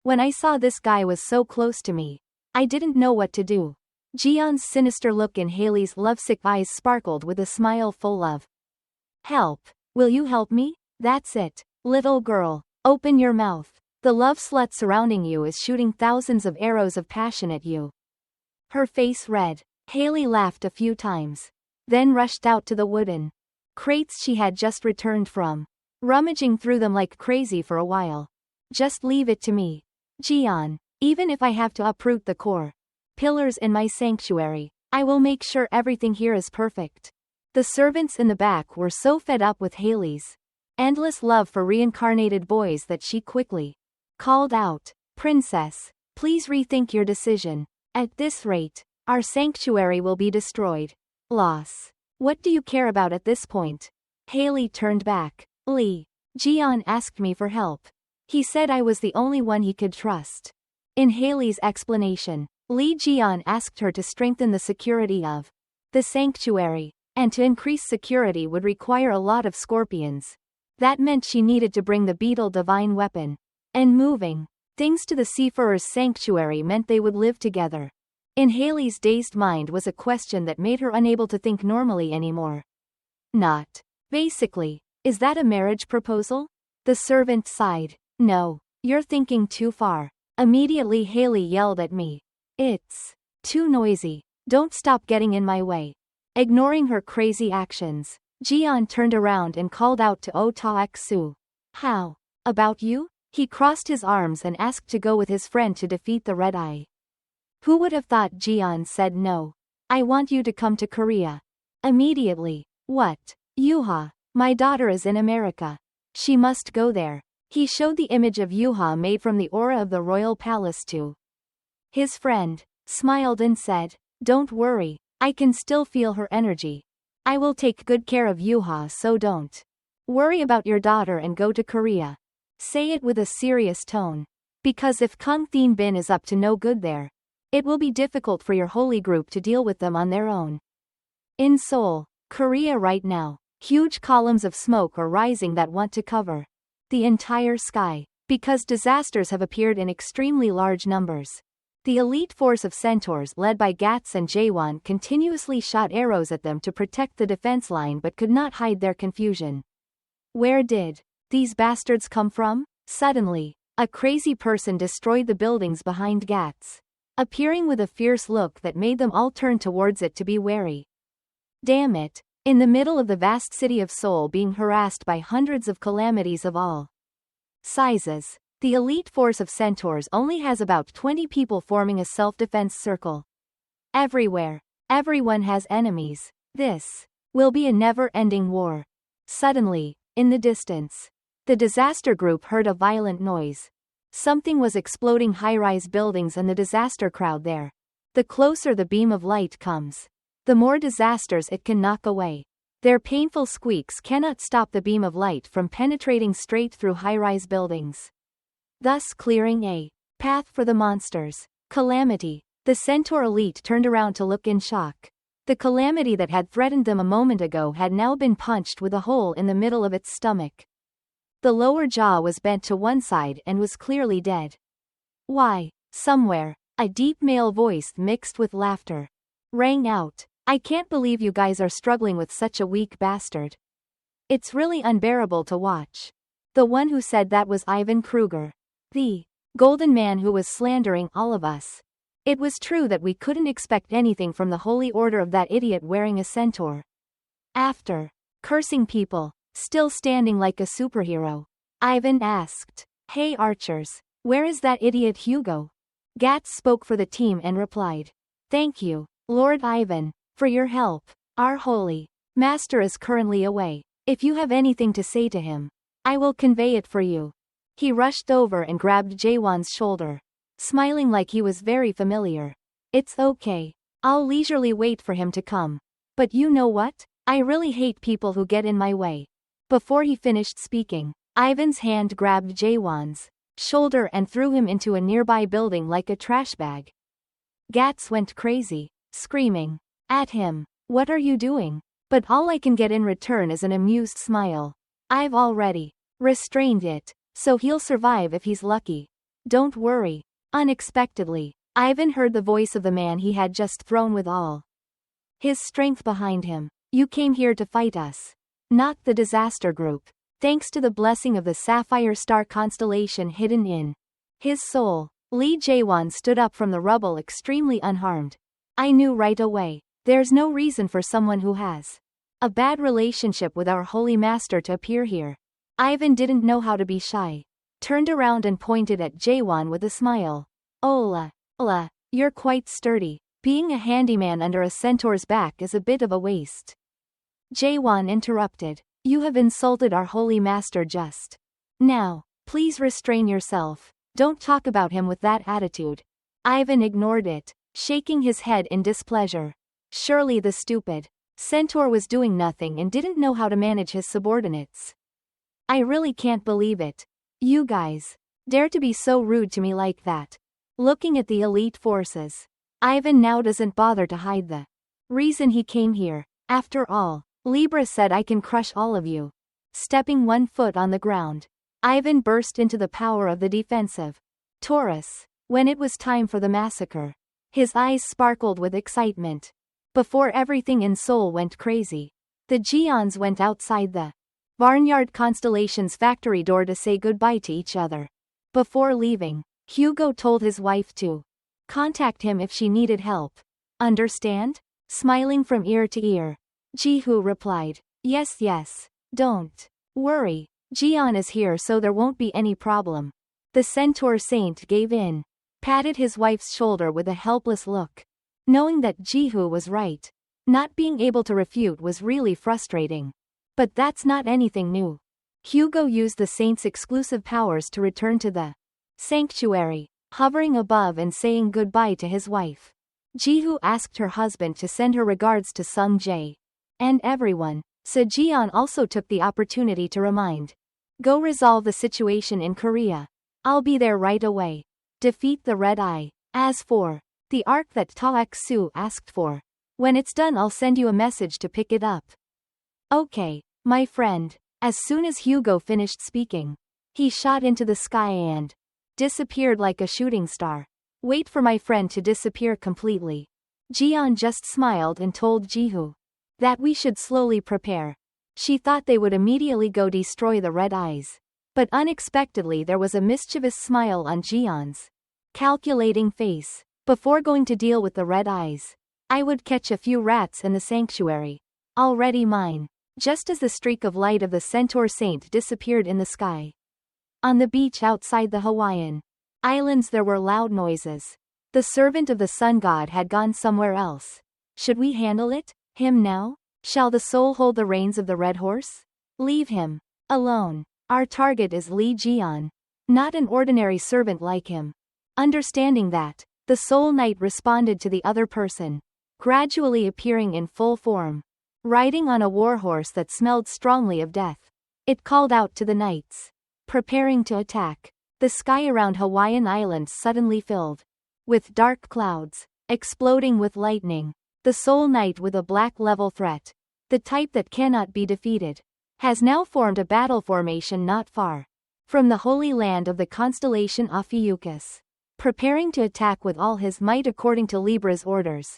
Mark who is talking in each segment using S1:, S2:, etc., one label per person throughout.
S1: When I saw this guy was so close to me, I didn't know what to do. Jian's sinister look in Haley's lovesick eyes sparkled with a smile full of help. Will you help me? That's it. Little girl, open your mouth. The love slut surrounding you is shooting thousands of arrows of passion at you. Her face red. Haley laughed a few times, then rushed out to the wooden crates she had just returned from, rummaging through them like crazy for a while. Just leave it to me, Jian. Even if I have to uproot the core pillars in my sanctuary, I will make sure everything here is perfect. The servants in the back were so fed up with Haley's endless love for reincarnated boys that she quickly called out, Princess, please rethink your decision. At this rate, our sanctuary will be destroyed. Loss. What do you care about at this point? Haley turned back. Li. Jian asked me for help. He said I was the only one he could trust. In Haley's explanation, Li Jian asked her to strengthen the security of the sanctuary, and to increase security would require a lot of scorpions. That meant she needed to bring the beetle divine weapon. And moving things to the Seafarer's sanctuary meant they would live together. In Haley's dazed mind was a question that made her unable to think normally anymore. Not. Basically, is that a marriage proposal? The servant sighed. No, you're thinking too far. Immediately Haley yelled at me. It's too noisy. Don't stop getting in my way. Ignoring her crazy actions, Jian turned around and called out to O Ta-Xu. How about you? He crossed his arms and asked to go with his friend to defeat the Red Eye. Who would have thought? Jian said. No. I want you to come to Korea. Immediately. What? Yuha, my daughter is in America. She must go there. He showed the image of Yuha made from the aura of the royal palace to his friend, smiled and said, Don't worry, I can still feel her energy. I will take good care of Yuha, so don't worry about your daughter and go to Korea. Say it with a serious tone. Because if Kung Thien Bin is up to no good there, it will be difficult for your holy group to deal with them on their own. In Seoul, Korea right now, huge columns of smoke are rising that want to cover the entire sky, because disasters have appeared in extremely large numbers. The elite force of centaurs led by Gats and Jaewon continuously shot arrows at them to protect the defense line but could not hide their confusion. Where did these bastards come from? Suddenly, a crazy person destroyed the buildings behind Gats, appearing with a fierce look that made them all turn towards it to be wary. Damn it. In the middle of the vast city of Seoul being harassed by hundreds of calamities of all sizes, the elite force of centaurs only has about 20 people forming a self-defense circle. Everywhere, everyone has enemies. This will be a never-ending war. Suddenly, in the distance, the disaster group heard a violent noise. Something was exploding high-rise buildings and the disaster crowd there. The closer the beam of light comes, the more disasters it can knock away. Their painful squeaks cannot stop the beam of light from penetrating straight through high-rise buildings, thus clearing a path for the monsters. Calamity. The centaur elite turned around to look in shock. The calamity that had threatened them a moment ago had now been punched with a hole in the middle of its stomach. The lower jaw was bent to one side and was clearly dead. Why? Somewhere, a deep male voice mixed with laughter rang out. I can't believe you guys are struggling with such a weak bastard. It's really unbearable to watch. The one who said that was Ivan Kruger, the golden man who was slandering all of us. It was true that we couldn't expect anything from the holy order of that idiot wearing a centaur. After cursing people, still standing like a superhero, Ivan asked, Hey archers, where is that idiot Hugo? Gats spoke for the team and replied, Thank you, Lord Ivan, for your help. Our holy master is currently away. If you have anything to say to him, I will convey it for you. He rushed over and grabbed Jaewon's shoulder, smiling like he was very familiar. It's okay. I'll leisurely wait for him to come. But you know what? I really hate people who get in my way. Before he finished speaking, Ivan's hand grabbed Jaewon's shoulder and threw him into a nearby building like a trash bag. Gats went crazy, screaming at him, What are you doing? But all I can get in return is an amused smile. I've already restrained it, so he'll survive if he's lucky. Don't worry. Unexpectedly, Ivan heard the voice of the man he had just thrown with all his strength behind him. You came here to fight us. Not the disaster group. Thanks to the blessing of the Sapphire Star constellation hidden in his soul, Lee Jae-won stood up from the rubble extremely unharmed. I knew right away. There's no reason for someone who has a bad relationship with our holy master to appear here. Ivan didn't know how to be shy. Turned around and pointed at Jae-won with a smile. Ola, you're quite sturdy. Being a handyman under a centaur's back is a bit of a waste. Jae-won interrupted. You have insulted our holy master just now. Please restrain yourself. Don't talk about him with that attitude. Ivan ignored it, shaking his head in displeasure. Surely the stupid centaur was doing nothing and didn't know how to manage his subordinates. I really can't believe it. You guys dare to be so rude to me like that. Looking at the elite forces, Ivan now doesn't bother to hide the reason he came here. After all, Libra said I can crush all of you. Stepping one foot on the ground, Ivan burst into the power of the defensive Taurus. When it was time for the massacre, his eyes sparkled with excitement. Before everything in Seoul went crazy, the Geons went outside the Barnyard Constellation's factory door to say goodbye to each other. Before leaving, Hugo told his wife to contact him if she needed help. Understand? Smiling from ear to ear, Ji-hoo replied, yes, don't worry, Jeon is here so there won't be any problem. The centaur saint gave in, patted his wife's shoulder with a helpless look. Knowing that Ji-hoo was right, not being able to refute was really frustrating. But that's not anything new. Hugo used the saint's exclusive powers to return to the sanctuary, hovering above and saying goodbye to his wife. Ji-hoo asked her husband to send her regards to Sung Jae and everyone. Seo-jeon also took the opportunity to remind, go resolve the situation in Korea. I'll be there right away. Defeat the Red Eye. As for the arc that Taek-soo asked for, when it's done I'll send you a message to pick it up. Okay, my friend. As soon as Hugo finished speaking, he shot into the sky and disappeared like a shooting star. Wait for my friend to disappear completely. Jeon just smiled and told Ji-hoo that we should slowly prepare. She thought they would immediately go destroy the Red Eyes. But unexpectedly there was a mischievous smile on Jeon's calculating face. Before going to deal with the Red Eyes, I would catch a few rats in the sanctuary. Already mine. Just as the streak of light of the centaur saint disappeared in the sky. On the beach outside the Hawaiian Islands there were loud noises. The servant of the sun god had gone somewhere else. Should we handle it? Him now? Shall the soul hold the reins of the red horse? Leave him alone. Our target is Lee Jeon. Not an ordinary servant like him. Understanding that, the soul knight responded to the other person, gradually appearing in full form, riding on a warhorse that smelled strongly of death. It called out to the knights, preparing to attack. The sky around Hawaiian Islands suddenly filled with dark clouds, exploding with lightning. The Soul Knight with a black level threat, the type that cannot be defeated, has now formed a battle formation not far from the holy land of the constellation Ophiuchus, preparing to attack with all his might according to Libra's orders.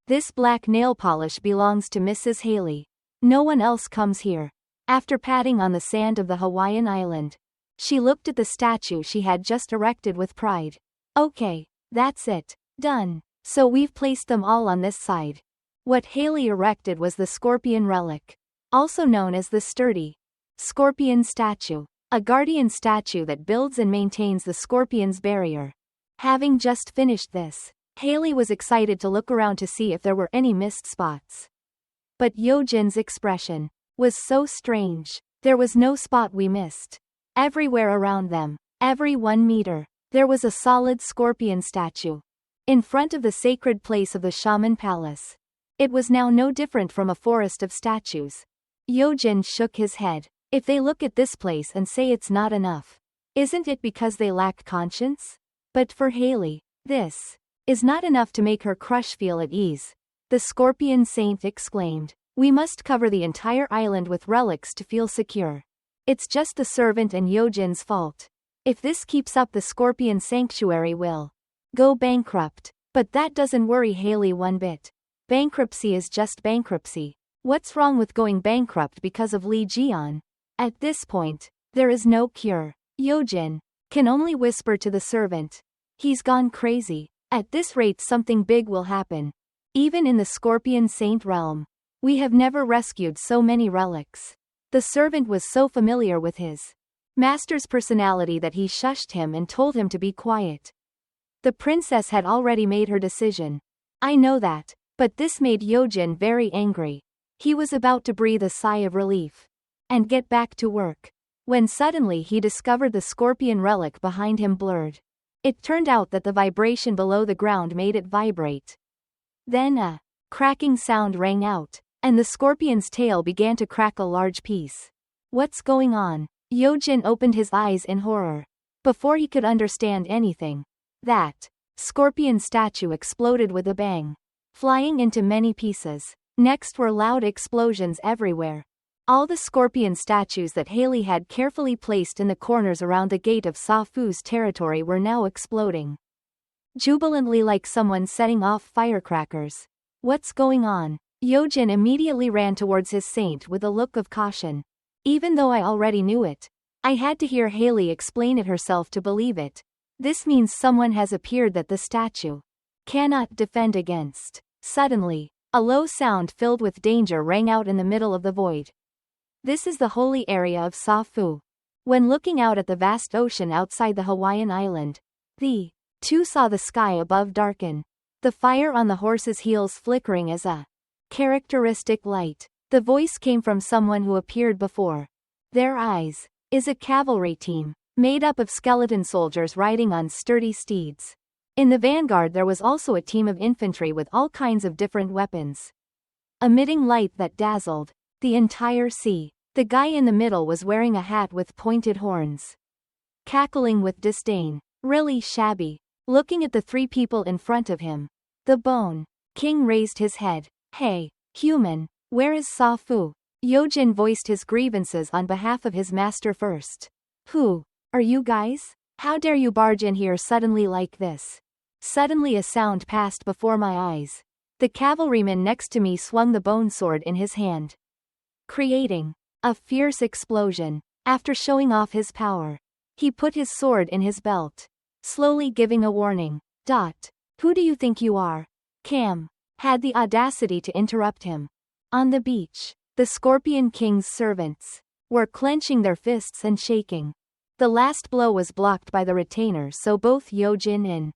S1: This black nail polish belongs to Mrs. Haley. No one else comes here. After patting on the sand of the Hawaiian island, she looked at the statue she had just erected with pride. Okay, that's it. Done. So we've placed them all on this side. What Haley erected was the scorpion relic, also known as the sturdy scorpion statue, a guardian statue that builds and maintains the scorpion's barrier. Having just finished this, Haley was excited to look around to see if there were any missed spots. But Yojin's expression was so strange. There was no spot we missed. Everywhere around them, every 1 meter, there was a solid scorpion statue. In front of the sacred place of the shaman palace. It was now no different from a forest of statues. Yojin shook his head. If they look at this place and say it's not enough, isn't it because they lack conscience? But for Haley, this is not enough to make her crush feel at ease. The scorpion saint exclaimed, we must cover the entire island with relics to feel secure. It's just the servant and Yojin's fault. If this keeps up, the Scorpion Sanctuary will go bankrupt. But that doesn't worry Haley one bit. Bankruptcy is just bankruptcy. What's wrong with going bankrupt because of Lee Jian? At this point, there is no cure. Yojin can only whisper to the servant. He's gone crazy. At this rate something big will happen. Even in the Scorpion Saint realm, we have never rescued so many relics. The servant was so familiar with his master's personality that he shushed him and told him to be quiet. The princess had already made her decision. I know that, but this made Yojin very angry. He was about to breathe a sigh of relief and get back to work, when suddenly he discovered the scorpion relic behind him blurred. It turned out that the vibration below the ground made it vibrate. Then a cracking sound rang out, and the scorpion's tail began to crack a large piece. What's going on? Yojin opened his eyes in horror. Before he could understand anything, that scorpion statue exploded with a bang, flying into many pieces. Next were loud explosions everywhere. All the scorpion statues that Haley had carefully placed in the corners around the gate of Safu's territory were now exploding jubilantly like someone setting off firecrackers. What's going on? Yojin immediately ran towards his saint with a look of caution. Even though I already knew it, I had to hear Haley explain it herself to believe it. This means someone has appeared that the statue cannot defend against. Suddenly, a low sound filled with danger rang out in the middle of the void. This is the holy area of Safu. When looking out at the vast ocean outside the Hawaiian island, the two saw the sky above darken, the fire on the horse's heels flickering as a characteristic light. The voice came from someone who appeared before their eyes. Is a cavalry team, made up of skeleton soldiers riding on sturdy steeds. In the vanguard there was also a team of infantry with all kinds of different weapons, emitting light that dazzled the entire sea. The guy in the middle was wearing a hat with pointed horns, cackling with disdain. Really shabby. Looking at the three people in front of him, the Bone King raised his head. Hey, human, where is Safu? Yojin voiced his grievances on behalf of his master first. Who are you guys? How dare you barge in here suddenly like this? Suddenly a sound passed before my eyes. The cavalryman next to me swung the bone sword in his hand, creating a fierce explosion. After showing off his power, he put his sword in his belt, slowly giving a warning. Who do you think you are? Cam had the audacity to interrupt him. On the beach, the Scorpion King's servants were clenching their fists and shaking. The last blow was blocked by the retainer, so both Yojin and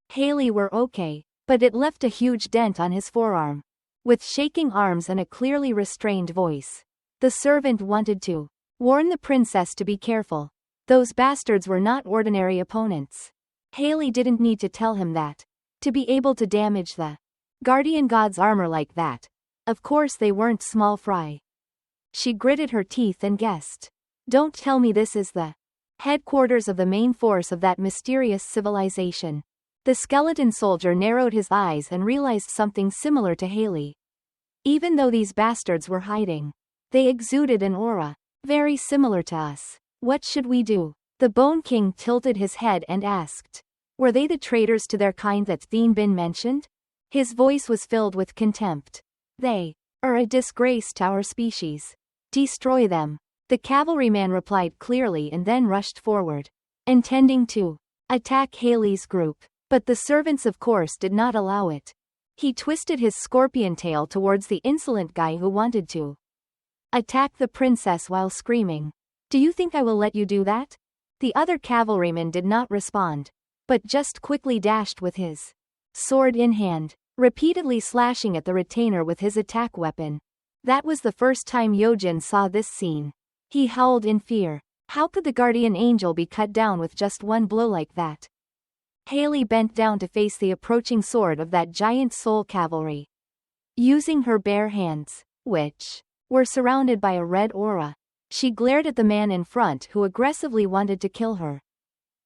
S1: Haley were okay, but it left a huge dent on his forearm. With shaking arms and a clearly restrained voice, the servant wanted to warn the princess to be careful. Those bastards were not ordinary opponents. Haley didn't need to tell him that. To be able to damage the guardian god's armor like that, of course they weren't small fry. She gritted her teeth and guessed. Don't tell me this is the headquarters of the main force of that mysterious civilization. The skeleton soldier narrowed his eyes and realized something similar to Haley. Even though these bastards were hiding, they exuded an aura very similar to us. What should we do? The Bone King tilted his head and asked. Were they the traitors to their kind that Thien Bin mentioned? His voice was filled with contempt. They are a disgrace to our species. Destroy them. The cavalryman replied clearly and then rushed forward, intending to attack Haley's group. But the servants of course did not allow it. He twisted his scorpion tail towards the insolent guy who wanted to attack the princess while screaming. Do you think I will let you do that? The other cavalryman did not respond, but just quickly dashed with his sword in hand, repeatedly slashing at the retainer with his attack weapon. That was the first time Yojin saw this scene. He howled in fear. How could the guardian angel be cut down with just one blow like that? Haley bent down to face the approaching sword of that giant soul cavalry. Using her bare hands, which were surrounded by a red aura, she glared at the man in front who aggressively wanted to kill her.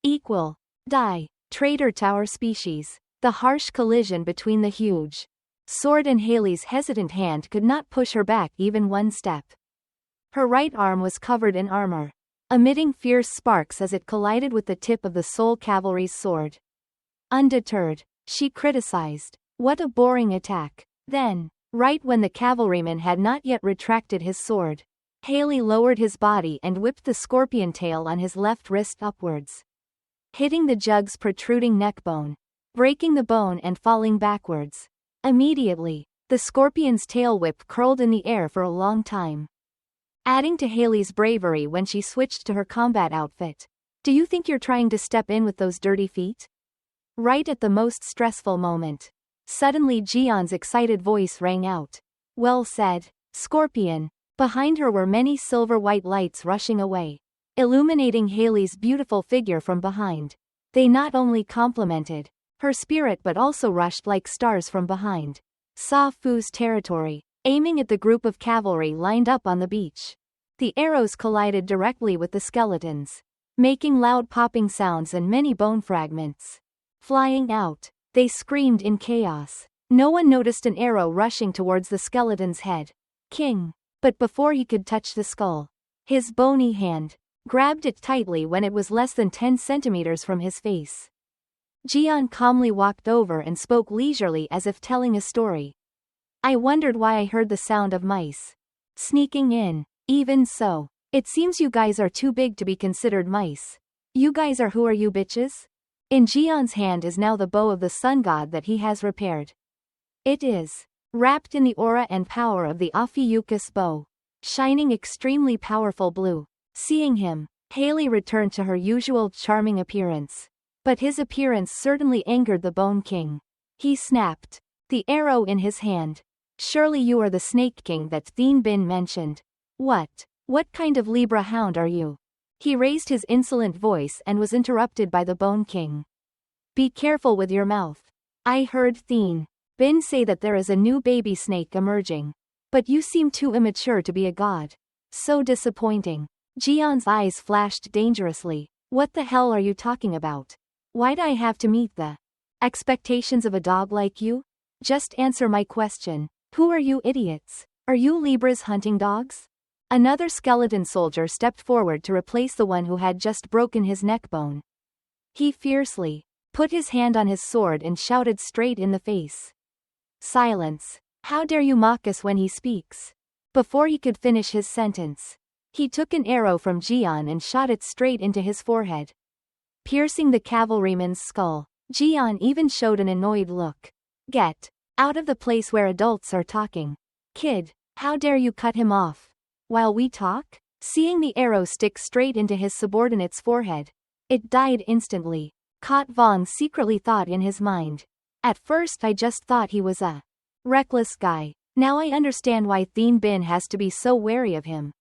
S1: Equal. Die. Traitor to our species. The harsh collision between the huge sword and Haley's hesitant hand could not push her back even one step. Her right arm was covered in armor. emitting fierce sparks as it collided with the tip of the Soul Cavalry's sword. Undeterred, she criticized, "What a boring attack." Then, right when the cavalryman had not yet retracted his sword, Haley lowered his body and whipped the scorpion tail on his left wrist upwards, hitting the jug's protruding neck bone, breaking the bone and falling backwards. Immediately, the scorpion's tail whip curled in the air for a long time, adding to Haley's bravery when she switched to her combat outfit. "Do you think you're trying to step in with those dirty feet?" Right at the most stressful moment, suddenly Jian's excited voice rang out. "Well said, Scorpion." Behind her were many silver-white lights rushing away, illuminating Haley's beautiful figure from behind. They not only complemented her spirit but also rushed like stars from behind. Sa Fu's territory, aiming at the group of cavalry lined up on the beach. The arrows collided directly with the skeletons, making loud popping sounds and many bone fragments flying out. They screamed in chaos. No one noticed an arrow rushing towards the skeleton's head. King. But before he could touch the skull, his bony hand grabbed it tightly when it was less than 10 centimeters from his face. Jian calmly walked over and spoke leisurely as if telling a story. "I wondered why I heard the sound of mice sneaking in. Even so, it seems you guys are too big to be considered mice. You guys are who are you bitches?" In Jian's hand is now the bow of the sun god that he has repaired. It is wrapped in the aura and power of the Ophiuchus bow, shining extremely powerful blue. Seeing him, Haley returned to her usual charming appearance. But his appearance certainly angered the Bone King. He snapped the arrow in his hand. "Surely you are the Snake King that Thien Bin mentioned. What kind of Libra hound are you?" He raised his insolent voice and was interrupted by the Bone King. "Be careful with your mouth. I heard Thien Bin say that there is a new baby snake emerging. But you seem too immature to be a god. So disappointing." Jian's eyes flashed dangerously. "What the hell are you talking about? Why'd I have to meet the expectations of a dog like you? Just answer my question. Who are you idiots? Are you Libra's hunting dogs?" Another skeleton soldier stepped forward to replace the one who had just broken his neck bone. He fiercely put his hand on his sword and shouted straight in the face. "Silence. How dare you mock us when he speaks?" Before he could finish his sentence, he took an arrow from Jian and shot it straight into his forehead, piercing the cavalryman's skull. Jian even showed an annoyed look. "Get out of the place where adults are talking. Kid, how dare you cut him off while we talk?" Seeing the arrow stick straight into his subordinate's forehead, it died instantly. Kot Vong secretly thought in his mind. "At first I just thought he was a reckless guy. Now I understand why Thien Bin has to be so wary of him."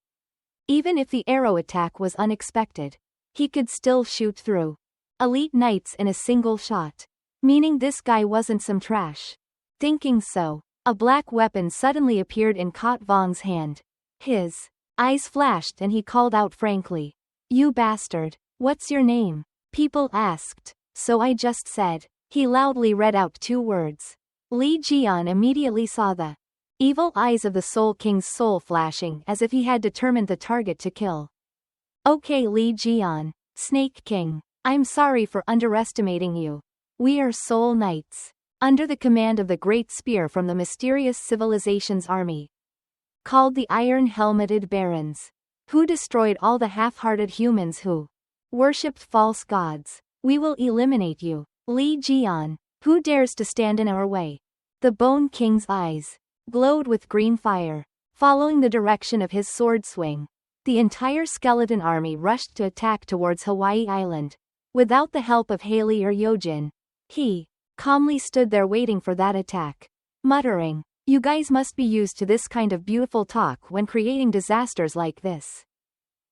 S1: Even if the arrow attack was unexpected, he could still shoot through elite knights in a single shot. Meaning this guy wasn't some trash. Thinking so, a black weapon suddenly appeared in Kot Vong's hand. His eyes flashed and he called out frankly, "You bastard, what's your name?" People asked, so I just said. He loudly read out 2 words. Li Jian immediately saw the evil eyes of the Soul King's soul flashing as if he had determined the target to kill. "Okay, Li Jian, Snake King, I'm sorry for underestimating you. We are Soul Knights, under the command of the Great Spear from the mysterious civilization's army, called the Iron-Helmeted Barons, who destroyed all the half-hearted humans who worshipped false gods. We will eliminate you, Li Jian. Who dares to stand in our way?" The Bone King's eyes glowed with green fire. Following the direction of his sword swing, the entire skeleton army rushed to attack towards Hawaii Island. Without the help of Haley or Yojin, he calmly stood there waiting for that attack, muttering, "You guys must be used to this kind of beautiful talk when creating disasters like this.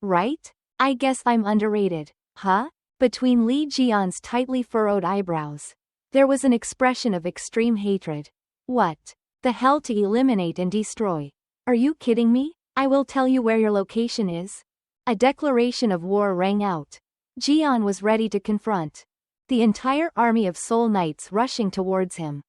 S1: Right? I guess I'm underrated, huh?" Between Li Jian's tightly furrowed eyebrows, there was an expression of extreme hatred. "What the hell to eliminate and destroy? Are you kidding me? I will tell you where your location is." A declaration of war rang out. Jian was ready to confront the entire army of Soul Knights rushing towards him.